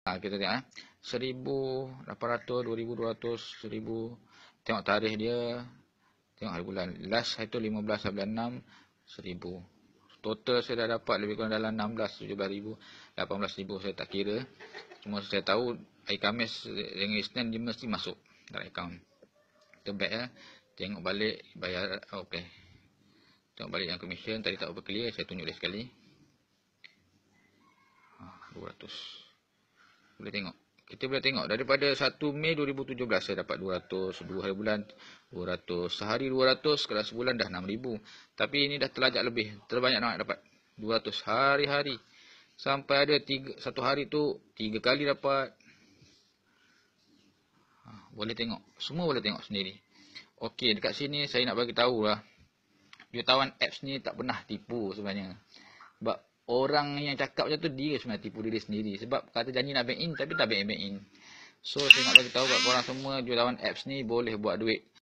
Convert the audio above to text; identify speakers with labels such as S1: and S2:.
S1: Kita tengok 1,800, 2,200, 1,000. Tengok tarikh dia. Tengok hari bulan. Last itu 15/6, 1,000. Total saya dah dapat lebih kurang dalam 16, 17,000, 18,000 saya tak kira. Cuma saya tahu hari Khamis dengan Isnin dia mesti masuk dalam akaun. Kita back ya. Tengok balik bayar. Okey. Tengok balik yang commission. Tadi tak apa clear. Saya tunjuk dia sekali. 200. Boleh tengok. Kita boleh tengok daripada 1 Mei 2017 saya dapat 200, 2 hari bulan 200, sehari 200, kalau sebulan dah 6,000. Tapi ini dah terlajak lebih, terbanyak nak dapat 200 hari-hari. Sampai ada satu hari tu 3 kali dapat. Boleh tengok, semua boleh tengok sendiri. Okey, dekat sini saya nak bagi tahu lah. Jutawan apps ni tak pernah tipu sebenarnya. Sebab orang yang cakap macam tu dia sebenarnya tipu diri sendiri. Sebab kata janji nak bank in tapi tak bank in. So saya nak bagi tahu kat korang semua jutawan apps ni boleh buat duit.